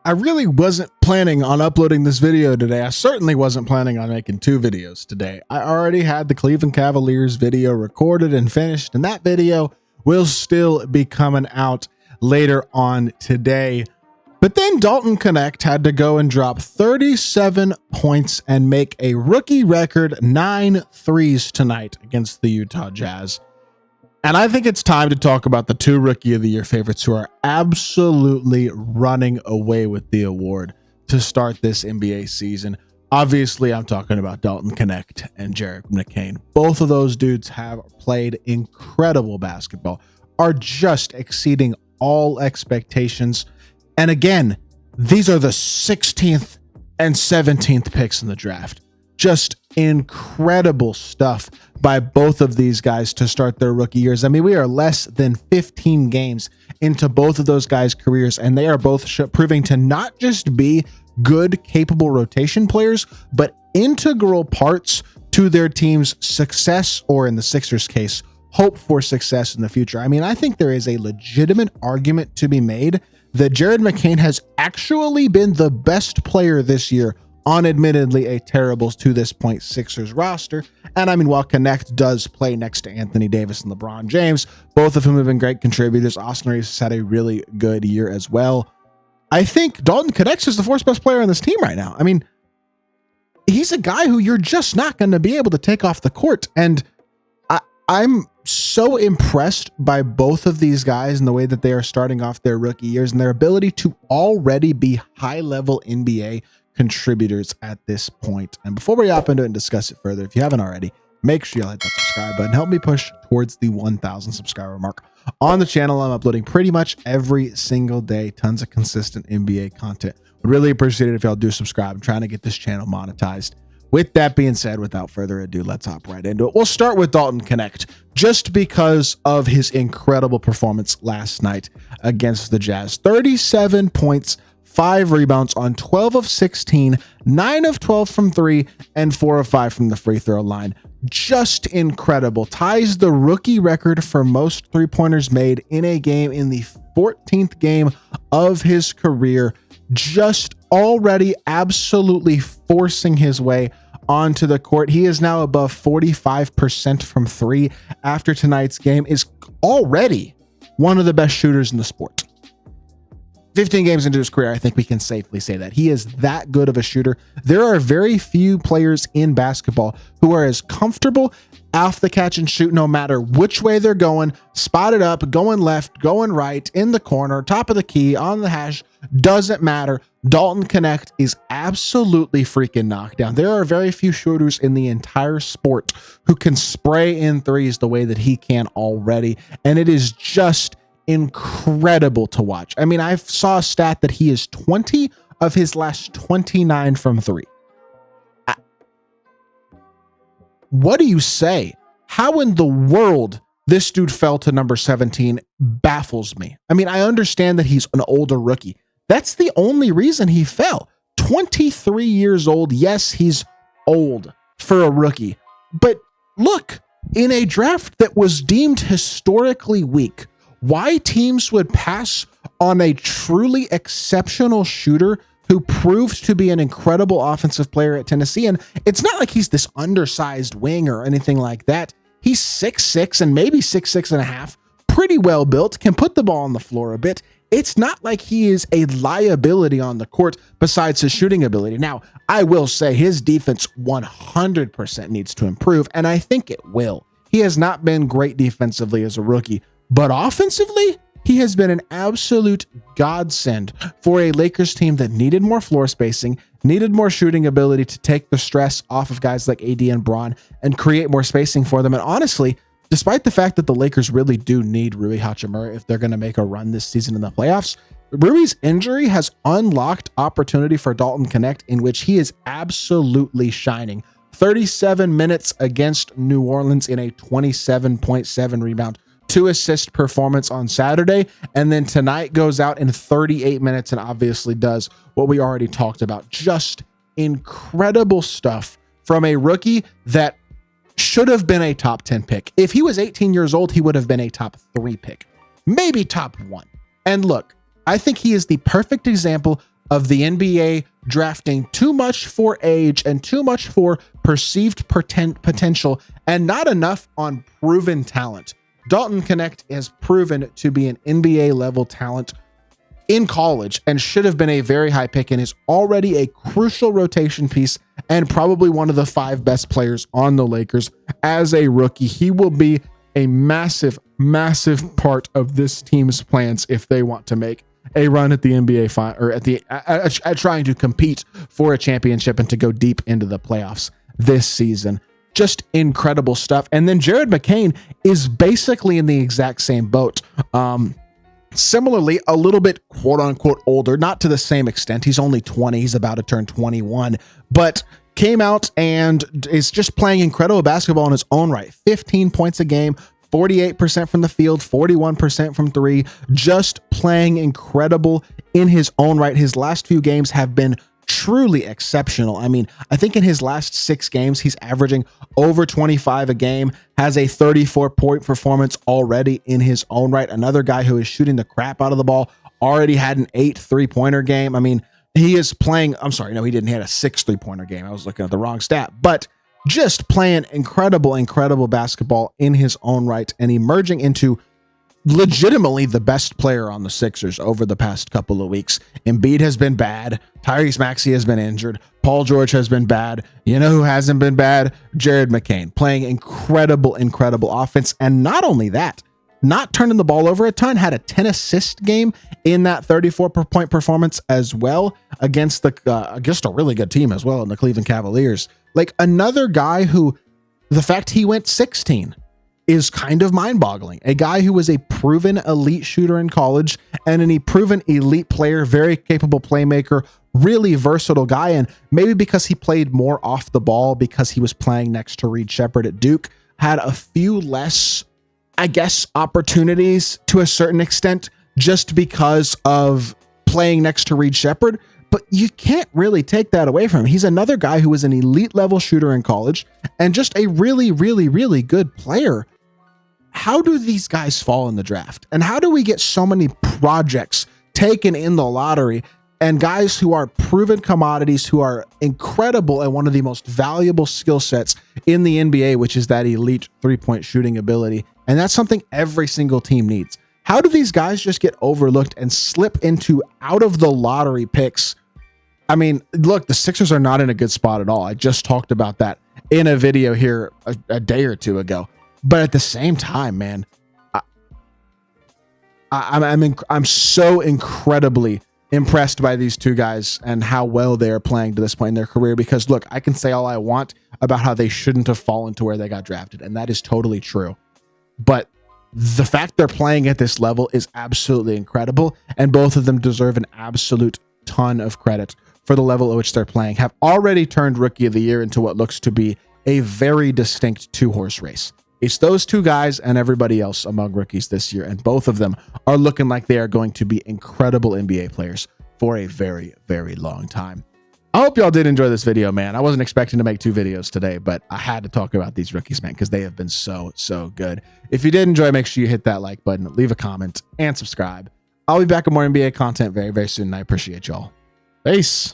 I really wasn't planning on uploading this video today. I certainly wasn't planning on making 2 videos today. I already had the Cleveland Cavaliers video recorded and finished, and that video will still be coming out later on today. But then Dalton Knecht had to go and drop 37 points and make a rookie record 9 threes tonight against the Utah Jazz. And I think it's time to talk about the 2 Rookie of the Year favorites who are absolutely running away with the award to start this NBA season. Obviously, I'm talking about Dalton Knecht and McCain. Both of those dudes have played incredible basketball, are just exceeding all expectations. And again, these are the 16th and 17th picks in the draft. Just incredible stuff by both of these guys to start their rookie years. I mean, we are less than 15 games into both of those guys' careers, and they are both proving to not just be good, capable rotation players, but integral parts to their team's success, or in the Sixers case, hope for success in the future. I mean, I think there is a legitimate argument to be made that McCain has actually been the best player this year on admittedly a terrible to this point Sixers roster. And I mean, while Knecht does play next to Anthony Davis and LeBron James, both of whom have been great contributors, Austin Reeves has had a really good year as well. I think Dalton Knecht is the 4th best player on this team right now. I mean, he's a guy who you're just not going to be able to take off the court. And I'm so impressed by both of these guys and the way that they are starting off their rookie years and their ability to already be high-level NBA contributors at this point. And before we hop into it and discuss it further, if you haven't already, make sure you'll hit that subscribe button. Help me push towards the 1,000 subscriber mark on the channel. I'm uploading pretty much every single day, tons of consistent NBA content. Would really appreciate it if y'all do subscribe. I'm trying to get this channel monetized. With that being said, without further ado, let's hop right into it. We'll start with Dalton Knecht, just because of his incredible performance last night against the Jazz. 37 points, 5 rebounds on 12 of 16, 9 of 12 from 3, and 4 of 5 from the free throw line. Just incredible. Ties the rookie record for most 3-pointers made in a game in the 14th game of his career. Just already absolutely forcing his way onto the court. He is now above 45% from 3 after tonight's game, is already one of the best shooters in the sport. 15 games into his career, I think we can safely say that he is that good of a shooter. There are very few players in basketball who are as comfortable off the catch and shoot, no matter which way they're going, spotted up, going left, going right, in the corner, top of the key, on the hash, doesn't matter. Dalton Knecht is absolutely freaking knocked down. There are very few shooters in the entire sport who can spray in threes the way that he can already, and it is just incredible to watch. I mean, I saw a stat that he is 20 of his last 29 from 3. What do you say? How in the world this dude fell to number 17 baffles me. I mean, I understand that he's an older rookie. That's the only reason he fell. 23 years old. Yes, he's old for a rookie. But look, in a draft that was deemed historically weak, why teams would pass on a truly exceptional shooter who proved to be an incredible offensive player at Tennessee. And it's not like he's this undersized wing or anything like that. He's 6'6" and maybe 6'6.5", pretty well built, can put the ball on the floor a bit. It's not like he is a liability on the court besides his shooting ability. Now, I will say his defense 100% needs to improve, and I think it will. He has not been great defensively as a rookie, but offensively, he has been an absolute godsend for a Lakers team that needed more floor spacing, needed more shooting ability to take the stress off of guys like AD and Bron and create more spacing for them. And honestly, despite the fact that the Lakers really do need Rui Hachimura if they're going to make a run this season in the playoffs, Rui's injury has unlocked opportunity for Dalton Knecht, in which he is absolutely shining. 37 minutes against New Orleans in a 27.7 rebound, 2 assist performance on Saturday, and then tonight goes out in 38 minutes and obviously does what we already talked about. Just incredible stuff from a rookie that should have been a top 10 pick. If he was 18 years old, he would have been a top 3 pick, maybe top 1. And look, I think he is the perfect example of the NBA drafting too much for age and too much for perceived potential and not enough on proven talent. Dalton Knecht has proven to be an NBA level talent in college and should have been a very high pick and is already a crucial rotation piece and probably one of the 5 best players on the Lakers as a rookie. He will be a massive, massive part of this team's plans if they want to make a run at the NBA or at trying to compete for a championship and to go deep into the playoffs this season. Just incredible stuff. And then Jared McCain is basically in the exact same boat. Similarly, a little bit quote unquote older, not to the same extent. He's only 20. He's about to turn 21, but came out and is just playing incredible basketball in his own right. 15 points a game, 48% from the field, 41% from 3, just playing incredible in his own right. His last few games have been truly exceptional. I mean, I think in his last 6 games, he's averaging over 25 a game, has a 34-point performance already in his own right. Another guy who is shooting the crap out of the ball, already had an 8 3-pointer game. I mean, he is playing, I'm sorry, no, he didn't. He had a 6 3-pointer game. I was looking at the wrong stat, but just playing incredible basketball in his own right and emerging into legitimately the best player on the Sixers over the past couple of weeks. Embiid has been bad. Tyrese Maxey has been injured. Paul George has been bad. You know who hasn't been bad? Jared McCain, playing incredible offense. And not only that, not turning the ball over a ton, had a 10 assist game in that 34-point performance as well against a really good team as well in the Cleveland Cavaliers. Like another guy who the fact he went 16 is kind of mind-boggling. A guy who was a proven elite shooter in college and a proven elite player, very capable playmaker, really versatile guy. And maybe because he played more off the ball because he was playing next to Reed Sheppard at Duke, had a few less, I guess, opportunities to a certain extent just because of playing next to Reed Sheppard. But you can't really take that away from him. He's another guy who was an elite level shooter in college and just a really good player. How do these guys fall in the draft? And how do we get so many projects taken in the lottery and guys who are proven commodities, who are incredible and one of the most valuable skill sets in the NBA, which is that elite 3-point shooting ability? And that's something every single team needs. How do these guys just get overlooked and slip into out of the lottery picks? I mean, look, the Sixers are not in a good spot at all. I just talked about that in a video here a day or two ago. But at the same time, man, I'm so incredibly impressed by these two guys and how well they are playing to this point in their career. Because look, I can say all I want about how they shouldn't have fallen to where they got drafted, and that is totally true. But the fact they're playing at this level is absolutely incredible, and both of them deserve an absolute ton of credit for the level at which they're playing. Have already turned Rookie of the Year into what looks to be a very distinct 2-horse race. It's those two guys and everybody else among rookies this year, and both of them are looking like they are going to be incredible NBA players for a very long time. I hope y'all did enjoy this video, man. I wasn't expecting to make 2 videos today, but I had to talk about these rookies, man, because they have been so good. If you did enjoy, make sure you hit that like button, leave a comment, and subscribe. I'll be back with more NBA content very soon, and I appreciate y'all. Peace.